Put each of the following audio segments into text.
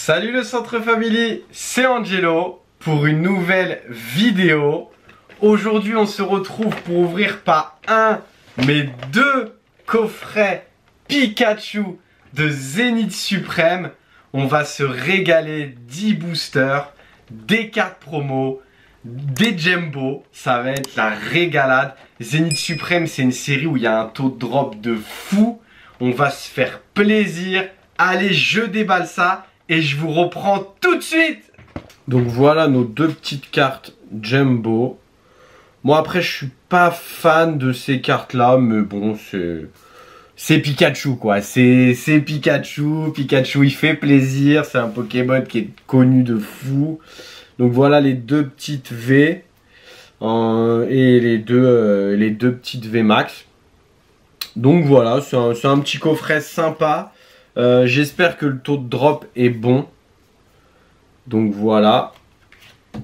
Salut le Centre Family, c'est Angelo pour une nouvelle vidéo. Aujourd'hui on se retrouve pour ouvrir pas un mais deux coffrets Pikachu de Zénith Suprême. On va se régaler, 10 boosters, des cartes promo, des Jumbo, ça va être la régalade. Zénith Suprême, c'est une série où il y a un taux de drop de fou. On va se faire plaisir. Allez, je déballe ça et je vous reprends tout de suite. Donc voilà nos deux petites cartes Jumbo. Moi après je suis pas fan de ces cartes là, mais bon c'est Pikachu quoi. C'est Pikachu. Pikachu il fait plaisir. C'est un Pokémon qui est connu de fou. Donc voilà les deux petites V et les deux petites V max. Donc voilà, c'est un petit coffret sympa. J'espère que le taux de drop est bon. Donc voilà.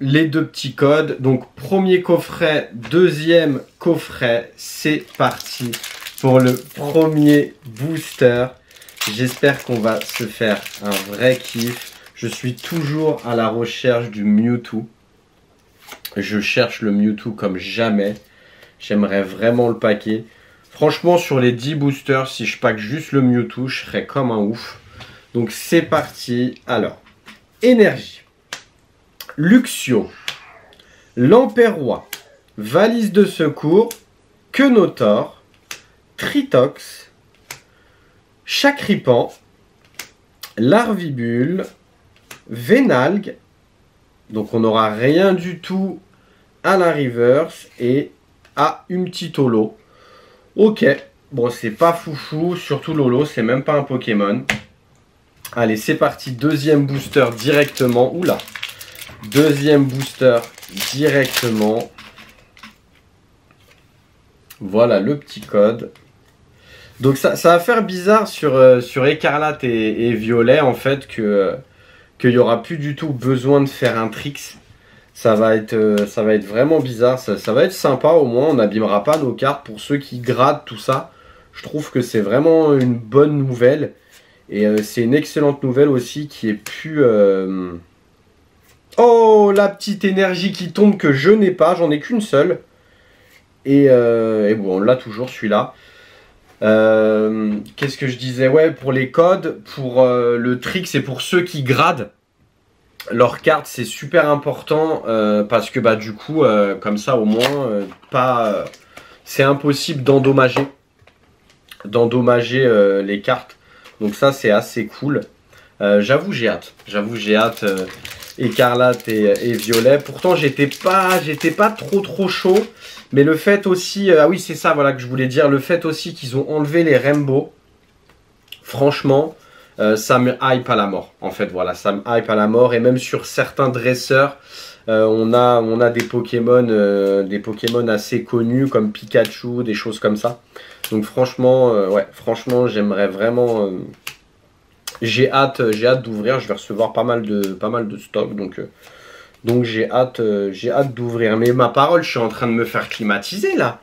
Les deux petits codes. Donc premier coffret, deuxième coffret. C'est parti pour le premier booster. J'espère qu'on va se faire un vrai kiff. Je suis toujours à la recherche du Mewtwo. Je cherche le Mewtwo comme jamais. J'aimerais vraiment le paquer. Franchement, sur les 10 boosters, si je pack juste le Mewtwo, je serais comme un ouf. Donc c'est parti. Alors, énergie. Luxio. Lamperrois. Valise de secours. Quenotor. Tritox. Chacripan. Larvibule. Vénalgue. Donc on n'aura rien du tout à la reverse. Et à une petite holo. Ok, bon c'est pas foufou, surtout Lolo, c'est même pas un Pokémon. Allez, c'est parti, deuxième booster directement. Oula, deuxième booster directement. Voilà le petit code. Donc ça va faire bizarre sur Écarlate et Violet en fait qu'il n'y aura plus du tout besoin de faire un tricks. Ça va être vraiment bizarre, ça va être sympa au moins, on n'abîmera pas nos cartes pour ceux qui grattent tout ça. Je trouve que c'est vraiment une bonne nouvelle. Et c'est une excellente nouvelle aussi qui est plus... Oh, la petite énergie qui tombe que je n'ai pas, j'en ai qu'une seule. Et bon, on l'a toujours celui-là. Qu'est-ce que je disais? Ouais, pour les codes, pour le trick, c'est pour ceux qui gradent. Leur carte c'est super important parce que bah du coup comme ça au moins c'est impossible d'endommager les cartes, donc ça c'est assez cool. J'avoue j'ai hâte Écarlate et Violet. Pourtant j'étais pas trop chaud, mais le fait aussi ah oui c'est ça voilà que je voulais dire, le fait aussi qu'ils ont enlevé les Rainbow, franchement ça me hype à la mort, en fait, voilà, ça me hype à la mort. Et même sur certains dresseurs, on a des Pokémon assez connus comme Pikachu, des choses comme ça. Donc franchement, ouais, franchement, j'aimerais vraiment. J'ai hâte d'ouvrir. Je vais recevoir pas mal de stock, donc j'ai hâte d'ouvrir. Mais ma parole, je suis en train de me faire climatiser là.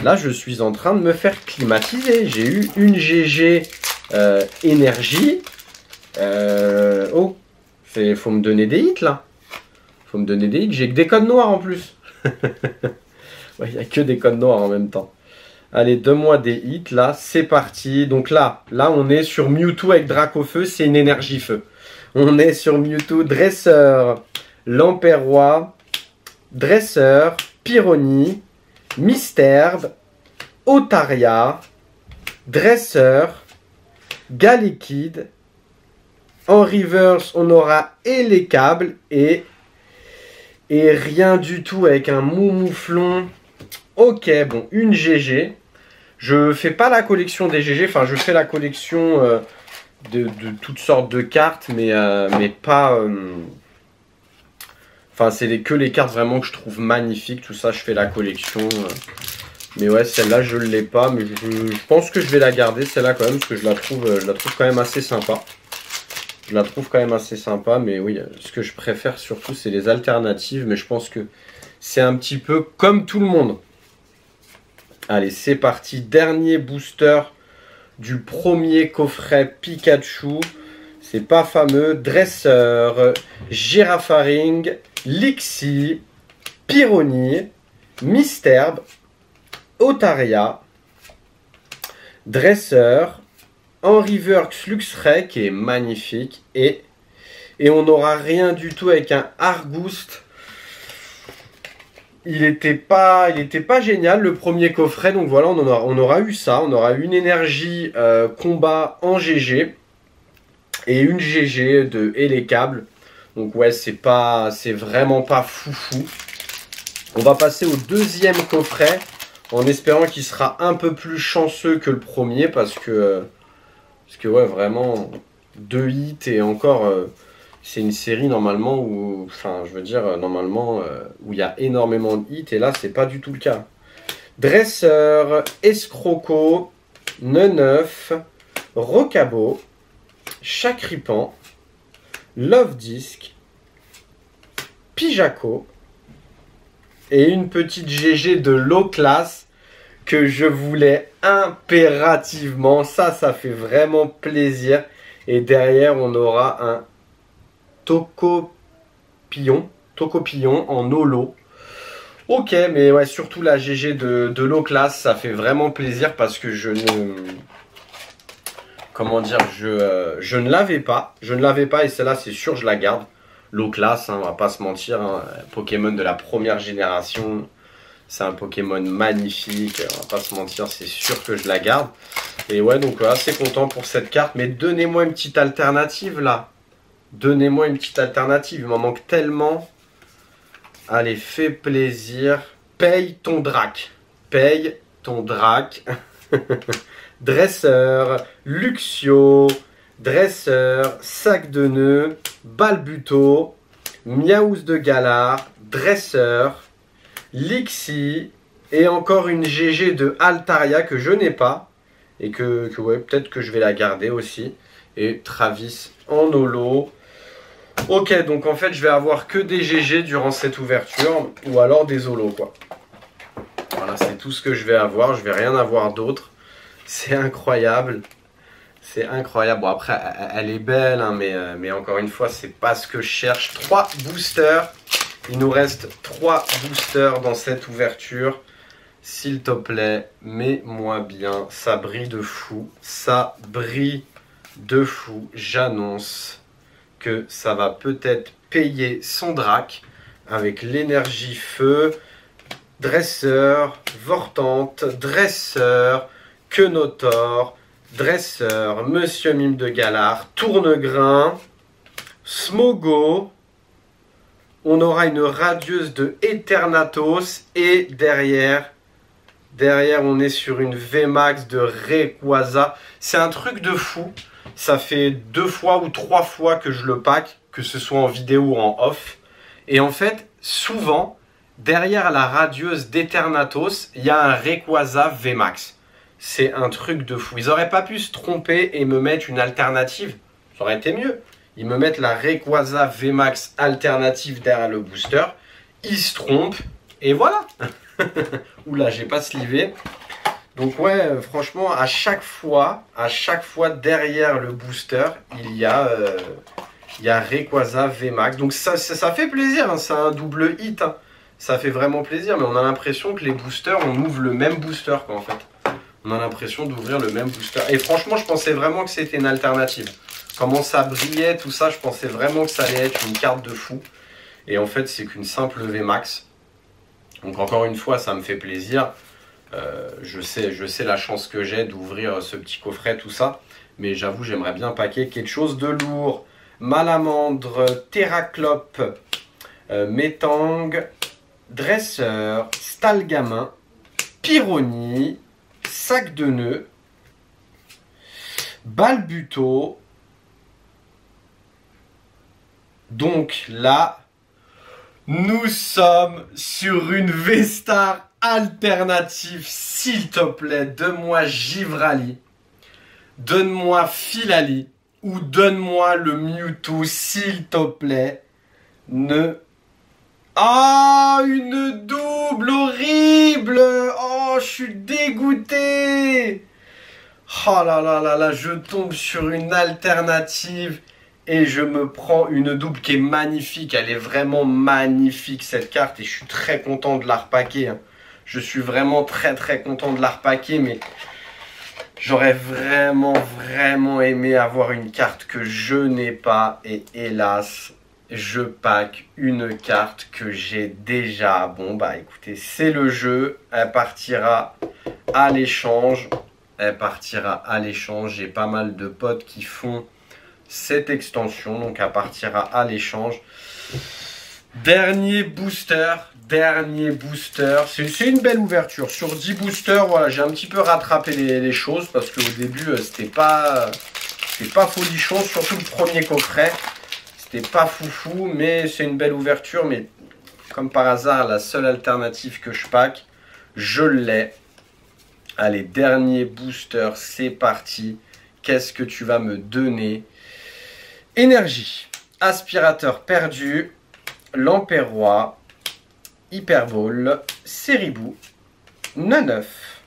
Là, je suis en train de me faire climatiser. J'ai eu une GG. Énergie. Oh, faut me donner des hits là. Faut me donner des hits. J'ai que des codes noirs en plus. Il n'y a que des codes noirs en même temps. Allez, donne-moi des hits là. C'est parti. Donc là, on est sur Mewtwo avec Dracofeu. C'est une énergie feu. On est sur Mewtwo, Dresseur, Lamperrois, Dresseur, Pyroni, Mystère, Otaria, Dresseur, Galekid. En reverse on aura et les câbles et rien du tout avec un Moumouflon. Ok, bon, une GG. Je fais pas la collection des GG, enfin je fais la collection de toutes sortes de cartes, mais pas enfin c'est que les cartes vraiment que je trouve magnifiques. Tout ça je fais la collection mais ouais, celle-là, je ne l'ai pas, mais je pense que je vais la garder, celle-là, quand même, parce que je la trouve quand même assez sympa. Je la trouve quand même assez sympa, mais oui, ce que je préfère surtout, c'est les alternatives, mais je pense que c'est un petit peu comme tout le monde. Allez, c'est parti, dernier booster du premier coffret Pikachu. C'est pas fameux. Dresseur, Girafaring, Lixie, Pyrrhony, Misterbe, Otaria, Dresseur, Henryworks Luxray qui est magnifique. Et on n'aura rien du tout avec un Argoost. Il était pas génial le premier coffret. Donc voilà, on aura eu ça. On aura une énergie combat en GG. Et une GG de et les câbles. Donc ouais, c'est vraiment pas foufou. On va passer au deuxième coffret. En espérant qu'il sera un peu plus chanceux que le premier. Parce que ouais, vraiment, 2 hits et encore... c'est une série normalement où... Enfin, je veux dire, normalement, où il y a énormément de hits. Et là, c'est pas du tout le cas. Dresseur, Escroco, Neneuf, Rocabo, Chacripan, Love Disc, Pijaco et une petite GG de low class que je voulais impérativement. Ça fait vraiment plaisir. Et derrière, on aura un Tocopillon en holo. Ok, mais ouais, surtout la GG de low class, ça fait vraiment plaisir parce que je ne... Comment dire, je ne l'avais pas. Je ne l'avais pas et celle-là, c'est sûr, je la garde. Low class, hein, on va pas se mentir. Hein, Pokémon de la première génération. C'est un Pokémon magnifique. On va pas se mentir, c'est sûr que je la garde. Et ouais, donc assez content pour cette carte. Mais donnez-moi une petite alternative là. Donnez-moi une petite alternative. Il m'en manque tellement. Allez, fais plaisir. Paye ton drac. Paye ton drac. Dresseur, Luxio, Dresseur, Sac de Nœuds, Balbuto, Miaouss de Galar, Dresseur, Lixie et encore une GG de Altaria que je n'ai pas et que ouais, peut-être que je vais la garder aussi. Et Travis en holo. Ok, donc en fait je vais avoir que des GG durant cette ouverture ou alors des holos quoi. Voilà, c'est tout ce que je vais avoir, je vais rien avoir d'autre. C'est incroyable. C'est incroyable. Bon, après, elle est belle, hein, mais encore une fois, c'est pas ce que je cherche. 3 boosters. Il nous reste 3 boosters dans cette ouverture. S'il te plaît, mets-moi bien. Ça brille de fou. Ça brille de fou. J'annonce que ça va peut-être payer son drac avec l'énergie feu. Dresseur, Vortante, Dresseur, Quenotor, Dresseur, Monsieur Mime de Galar, Tournegrain, Smogo. On aura une radieuse de Eternatos et derrière on est sur une VMAX de Rayquaza. C'est un truc de fou. Ça fait 2 fois ou 3 fois que je le pack, que ce soit en vidéo ou en off. Et en fait, souvent, derrière la radieuse d'Eternatos, il y a un Rayquaza VMAX. C'est un truc de fou. Ils n'auraient pas pu se tromper et me mettre une alternative. Ça aurait été mieux. Ils me mettent la Rayquaza VMAX alternative derrière le booster. Ils se trompent. Et voilà. Oula, j'ai pas slivé. Donc ouais, franchement, à chaque fois derrière le booster, il y a Rayquaza VMAX. Donc ça fait plaisir. Hein. C'est un double hit. Hein. Ça fait vraiment plaisir. Mais on a l'impression que les boosters, on ouvre le même booster quoi en fait. On a l'impression d'ouvrir le même booster. Et franchement, je pensais vraiment que c'était une alternative. Comment ça brillait, tout ça, je pensais vraiment que ça allait être une carte de fou. Et en fait, c'est qu'une simple VMAX. Donc encore une fois, ça me fait plaisir. Je sais la chance que j'ai d'ouvrir ce petit coffret, tout ça. Mais j'avoue, j'aimerais bien paquer quelque chose de lourd. Malamandre, Terraclope, Métang, Dresseur, Stalgamin, Pyrrhony, Sac de Nœuds, Balbuto. Donc là, nous sommes sur une V-Star alternative. S'il te plaît, donne-moi Givrali, donne-moi Filali ou donne-moi le Mewtwo, s'il te plaît. Ah, une double horrible. Oh, je suis dégoûté. Oh là là là là, je tombe sur une alternative. Et je me prends une double qui est magnifique. Elle est vraiment magnifique cette carte. Et je suis très content de la repacker. Hein. Je suis vraiment très content de la repacker. Mais j'aurais vraiment aimé avoir une carte que je n'ai pas. Et hélas, je pack une carte que j'ai déjà. Bon bah écoutez, c'est le jeu. Elle partira à l'échange. Elle partira à l'échange. J'ai pas mal de potes qui font cette extension, donc elle partira à l'échange. Dernier booster. C'est une belle ouverture. Sur 10 boosters, voilà, j'ai un petit peu rattrapé les choses parce qu'au début, c'était pas folichon, surtout le premier coffret. C'était pas foufou, mais c'est une belle ouverture. Mais comme par hasard, la seule alternative que je pack, je l'ai. Allez, dernier booster, c'est parti. Qu'est-ce que tu vas me donner? Énergie, aspirateur perdu, Lamperrois, Hyperball, Seribou, Neneuf,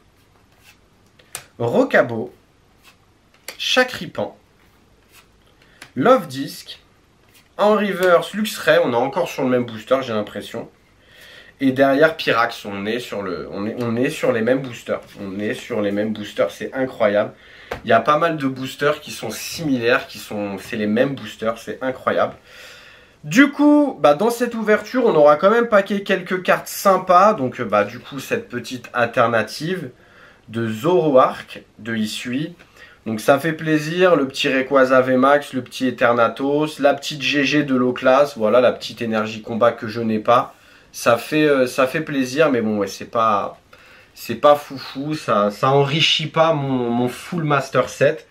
Rocabo, Chacripan, Love Disc, en reverse Luxray, on est encore sur le même booster, j'ai l'impression. Et derrière Pyrax, on est sur les mêmes boosters. On est sur les mêmes boosters, c'est incroyable. Il y a pas mal de boosters qui sont similaires, c'est les mêmes boosters, c'est incroyable. Du coup, bah, dans cette ouverture, on aura quand même packé quelques cartes sympas. Donc, bah, du coup, cette petite alternative de Zoroark de Isui. Donc, ça fait plaisir. Le petit Rayquaza VMAX, le petit Eternatus, la petite GG de low class. Voilà, la petite énergie combat que je n'ai pas. Ça fait plaisir, mais bon, ouais, c'est pas foufou, ça enrichit pas mon full master set.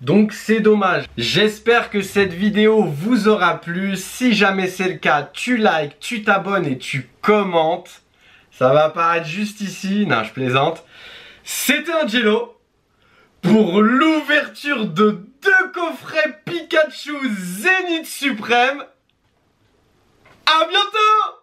Donc c'est dommage. J'espère que cette vidéo vous aura plu. Si jamais c'est le cas, tu likes, tu t'abonnes et tu commentes. Ça va apparaître juste ici. Non, je plaisante. C'était Angelo pour l'ouverture de 2 coffrets Pikachu Zénith Suprême. À bientôt!